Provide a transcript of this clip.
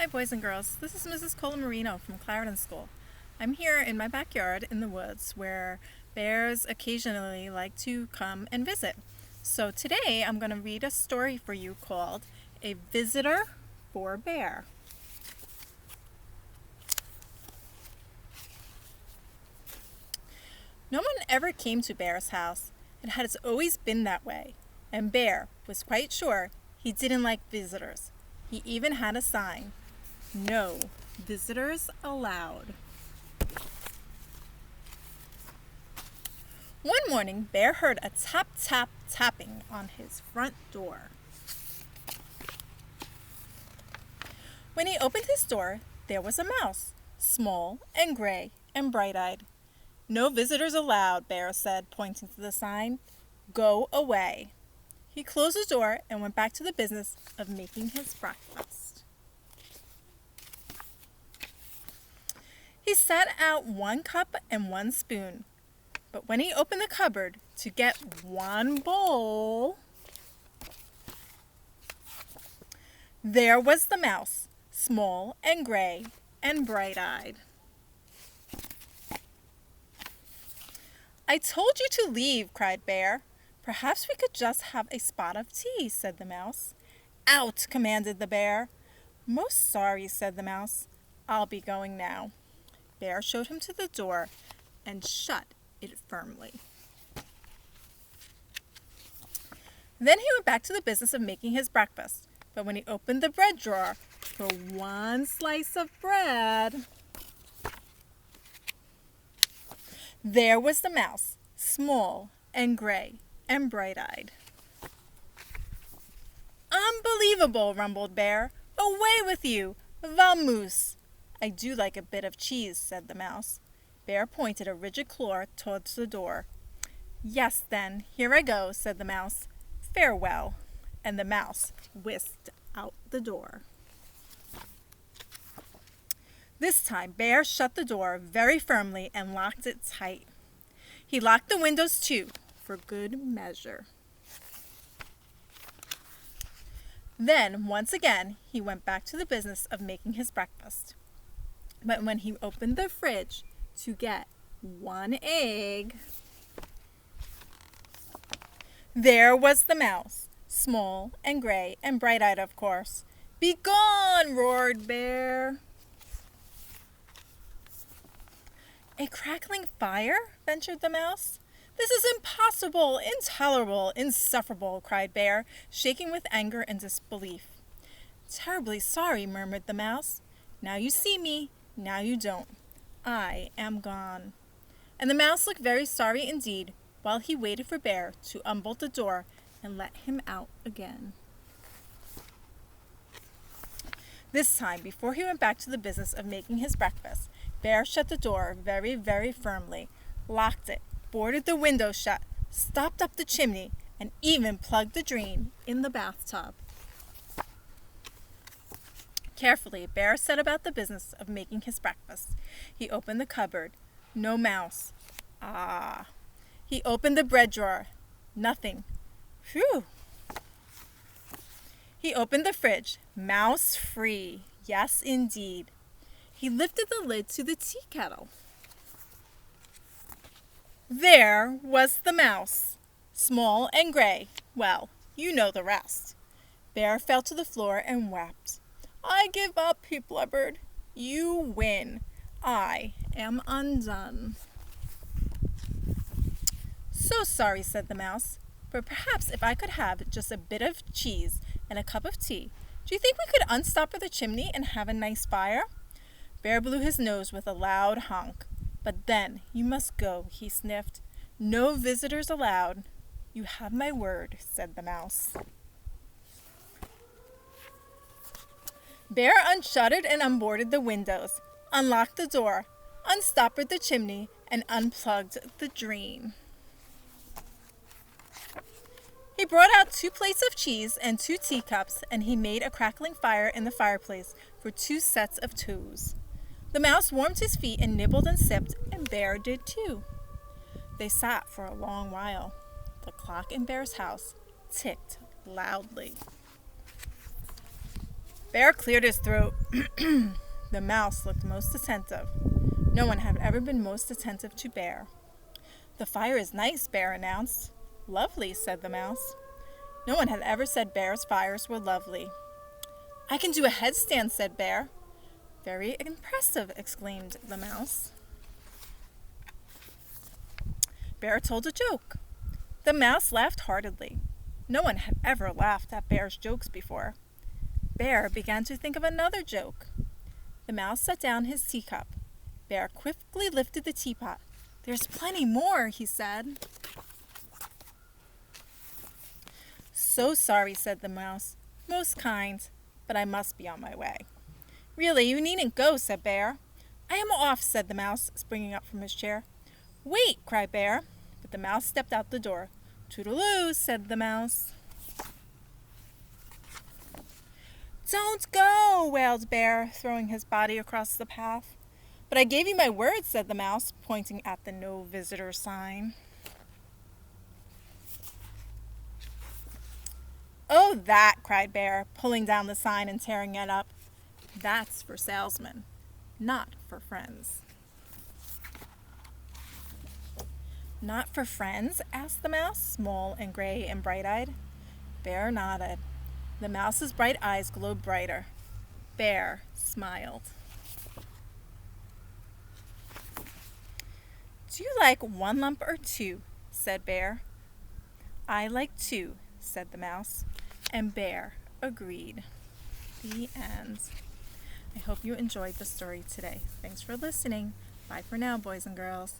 Hi boys and girls, this is Mrs. Colamarino from Clarendon School. I'm here in my backyard in the woods where bears occasionally like to come and visit. So today I'm going to read a story for you called A Visitor for Bear. No one ever came to Bear's house. It has always been that way, and Bear was quite sure he didn't like visitors. He even had a sign. No visitors allowed. One morning, Bear heard a tap, tap, tapping on his front door. When he opened his door, there was a mouse, small and gray and bright-eyed. No visitors allowed, Bear said, pointing to the sign. Go away. He closed the door and went back to the business of making his breakfast. He set out 1 cup and 1 spoon, but when he opened the cupboard to get 1 bowl, there was the mouse, small and gray and bright-eyed. I told you to leave, cried Bear. Perhaps we could just have a spot of tea, said the mouse. Out, commanded the bear. Most sorry, said the mouse. I'll be going now. Bear showed him to the door and shut it firmly. Then he went back to the business of making his breakfast. But when he opened the bread drawer for 1 slice of bread, there was the mouse, small and gray and bright-eyed. Unbelievable, rumbled Bear. Away with you! Vamoose! I do like a bit of cheese, said the mouse. Bear pointed a rigid claw towards the door. Yes, then, here I go, said the mouse. Farewell. And the mouse whisked out the door. This time, Bear shut the door very firmly and locked it tight. He locked the windows too, for good measure. Then, once again, he went back to the business of making his breakfast. But when he opened the fridge to get 1 egg, there was the mouse, small and gray and bright-eyed, of course. Be gone, roared Bear. A crackling fire? Ventured the mouse. This is impossible, intolerable, insufferable, cried Bear, shaking with anger and disbelief. Terribly sorry, murmured the mouse. Now you see me, now you don't. I am gone. And the mouse looked very sorry indeed while he waited for Bear to unbolt the door and let him out again. This time, before he went back to the business of making his breakfast, Bear shut the door very, very firmly, locked it, boarded the window shut, stopped up the chimney, and even plugged the drain in the bathtub. Carefully, Bear set about the business of making his breakfast. He opened the cupboard. No mouse. Ah. He opened the bread drawer. Nothing. Phew. He opened the fridge. Mouse free. Yes, indeed. He lifted the lid to the tea kettle. There was the mouse, small and gray. Well, you know the rest. Bear fell to the floor and wept. I give up, he blubbered. You win. I am undone. So sorry, said the mouse, but perhaps if I could have just a bit of cheese and a cup of tea, do you think we could unstopper the chimney and have a nice fire? Bear blew his nose with a loud honk. But then, you must go, he sniffed. No visitors allowed. You have my word, said the mouse. Bear unshuttered and unboarded the windows, unlocked the door, unstoppered the chimney, and unplugged the drain. He brought out 2 plates of cheese and 2 teacups, and he made a crackling fire in the fireplace for 2 sets of toes. The mouse warmed his feet and nibbled and sipped, and Bear did too. They sat for a long while. The clock in Bear's house ticked loudly. Bear cleared his throat. The mouse looked most attentive. No one had ever been most attentive to Bear. "The fire is nice," Bear announced. "Lovely," said the mouse. No one had ever said Bear's fires were lovely. "I can do a headstand," said Bear. "Very impressive," exclaimed the mouse. Bear told a joke. The mouse laughed heartily. No one had ever laughed at Bear's jokes before. Bear began to think of another joke. The mouse set down his teacup. Bear quickly lifted the teapot. "There's plenty more," he said. "So sorry," said the mouse. "Most kind, but I must be on my way." "Really, you needn't go," said Bear. "I am off," said the mouse, springing up from his chair. "Wait!" cried Bear, but the mouse stepped out the door. "Toodaloo," said the mouse. "Don't go!" wailed Bear, throwing his body across the path. "But I gave you my word," said the mouse, pointing at the "No Visitor" sign. "Oh, that!" cried Bear, pulling down the sign and tearing it up. "That's for salesmen, not for friends." "Not for friends?" asked the mouse, small and gray and bright-eyed. Bear nodded. The mouse's bright eyes glowed brighter. Bear smiled. "Do you like one lump or two?" said Bear. "I like two," said the mouse, and Bear agreed. The end. I hope you enjoyed the story today. Thanks for listening. Bye for now, boys and girls.